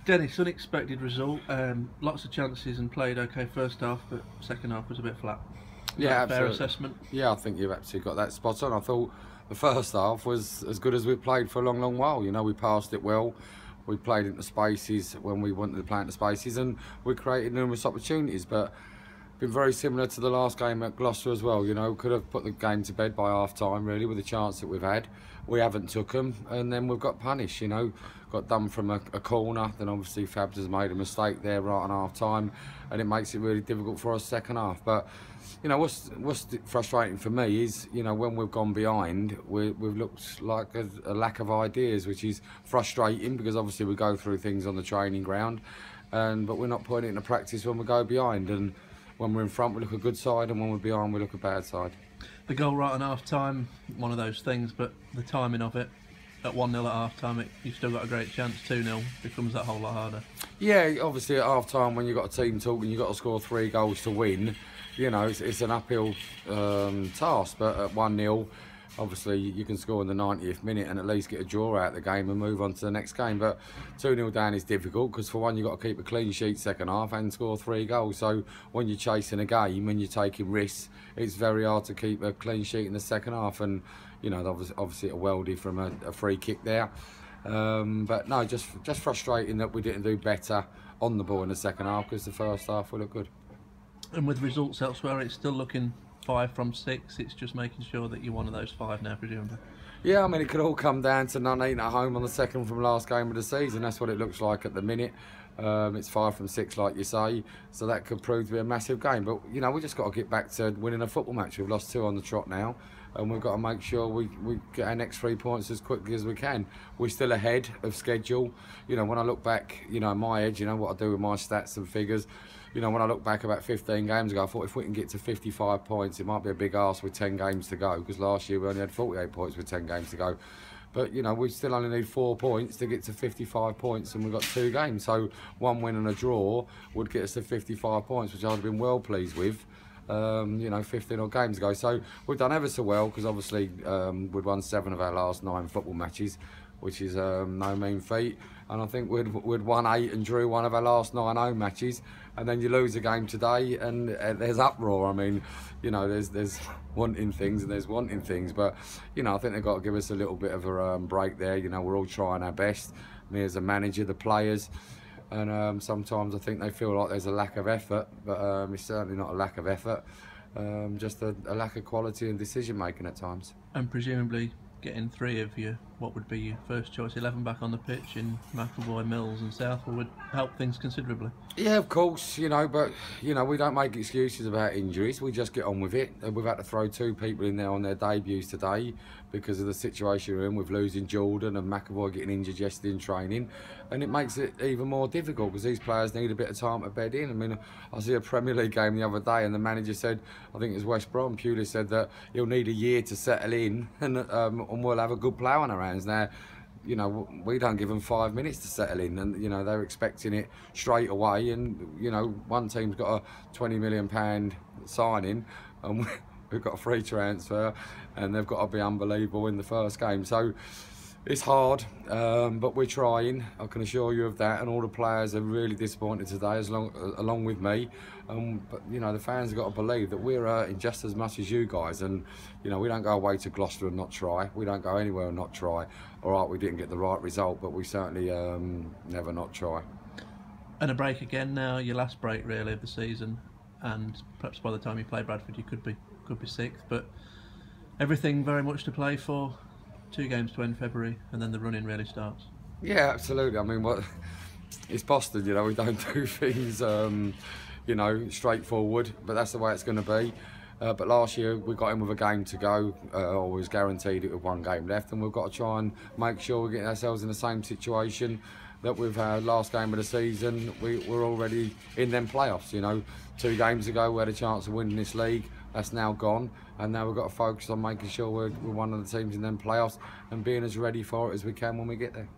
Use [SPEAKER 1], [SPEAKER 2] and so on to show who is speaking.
[SPEAKER 1] Dennis, unexpected result. Lots of chances and played okay first half, but second half was a bit flat. Is
[SPEAKER 2] Yeah,
[SPEAKER 1] that a fair
[SPEAKER 2] absolutely.
[SPEAKER 1] assessment?
[SPEAKER 2] Yeah, I think you've absolutely got that spot on. I thought the first half was as good as we've played for a long, long while. You know, we passed it well. We played into spaces when we wanted to play into spaces, and we created numerous opportunities. But been very similar to the last game at Gloucester as well. You know, could have put the game to bed by half time really with the chance that we've had. We haven't took them, and then we've got punished. You know, got done from a corner. Then obviously Fabs has made a mistake there right on half time, and it makes it really difficult for us second half. But you know, what's frustrating for me is, you know, when we've gone behind, we've looked like a lack of ideas, which is frustrating because obviously we go through things on the training ground, but we're not putting it into practice when we go behind. And when we're in front, we look a good side, and when we're behind, we look a bad side.
[SPEAKER 1] The goal right on half time, one of those things, but the timing of it at 1-0 at half time, you've still got a great chance. 2-0 becomes that whole lot harder.
[SPEAKER 2] Yeah, obviously at half time, when you've got a team talk and you've got to score 3 goals to win, you know, it's an uphill task. But at 1-0, obviously you can score in the 90th minute and at least get a draw out of the game and move on to the next game. But 2-0 down is difficult because, for one, you've got to keep a clean sheet second half and score 3 goals. So when you're chasing a game and you're taking risks, it's very hard to keep a clean sheet in the second half. And you know, obviously a weldy from a free kick there. But no, just frustrating that we didn't do better on the ball in the second half, because the first half we looked good.
[SPEAKER 1] And with results elsewhere, it's still looking 5 from 6. It's just making sure that you're one of those 5 now, presumably.
[SPEAKER 2] Yeah, I mean, it could all come down to none eaten at home on the second from last game of the season. That's what it looks like at the minute. It's 5 from 6, like you say, so that could prove to be a massive game. But you know, we just got to get back to winning a football match. We've lost 2 on the trot now, and we've got to make sure we get our next 3 points as quickly as we can. We're still ahead of schedule. You know, when I look back, you know, my edge, you know what I do with my stats and figures. You know, when I look back about 15 games ago, I thought if we can get to 55 points, it might be a big ask with 10 games to go, because last year we only had 48 points with 10 games to go. But, you know, we still only need 4 points to get to 55 points, and we've got 2 games. So 1 win and a draw would get us to 55 points, which I'd have been well pleased with, you know, 15 odd games ago. So we've done ever so well, because obviously we'd won 7 of our last 9 football matches, which is no mean feat. And I think we'd won 8 and drew 1 of our last 9 home matches. And then you lose a game today, and there's uproar. I mean, you know, there's wanting things and there's wanting things. But, you know, I think they've got to give us a little bit of a break there. You know, we're all trying our best, me as a manager, the players. And sometimes I think they feel like there's a lack of effort, but it's certainly not a lack of effort. Just a lack of quality and decision making at times.
[SPEAKER 1] And presumably getting 3 of your, what would be your first choice 11 back on the pitch in McAvoy, Mills and Southwell would help things considerably.
[SPEAKER 2] Yeah, of course, you know, but, you know, we don't make excuses about injuries. We just get on with it. We've had to throw 2 people in there on their debuts today because of the situation we're in with losing Jordan and McAvoy getting injured yesterday in training. And it makes it even more difficult because these players need a bit of time to bed in. I mean, I see a Premier League game the other day and the manager said, I think it was West Brom, Pulis said that he'll need a year to settle in, and we'll have a good player on our hands. Now, you know, we don't give them 5 minutes to settle in, and you know, they're expecting it straight away. And you know, one team's got a £20 million signing, and we've got a free transfer, and they've got to be unbelievable in the first game. So it's hard, but we're trying. I can assure you of that. And all the players are really disappointed today, along with me. But you know, the fans have got to believe that we're hurting just as much as you guys. And you know, we don't go away to Gloucester and not try. We don't go anywhere and not try. All right, we didn't get the right result, but we certainly never not try.
[SPEAKER 1] And a break again now, your last break really of the season, and perhaps by the time you play Bradford, you could be 6th. But everything very much to play for. 2 games to end February, and then the running really starts.
[SPEAKER 2] Yeah, absolutely. I mean, it's Boston, you know, we don't do things, you know, straightforward, but that's the way it's going to be. But last year we got in with a game to go, or was guaranteed it with 1 game left, and we've got to try and make sure we're getting ourselves in the same situation that we've had last game of the season. We're already in them playoffs, you know. 2 games ago we had a chance of winning this league. That's now gone, and now we've got to focus on making sure we're one of the teams in them playoffs and being as ready for it as we can when we get there.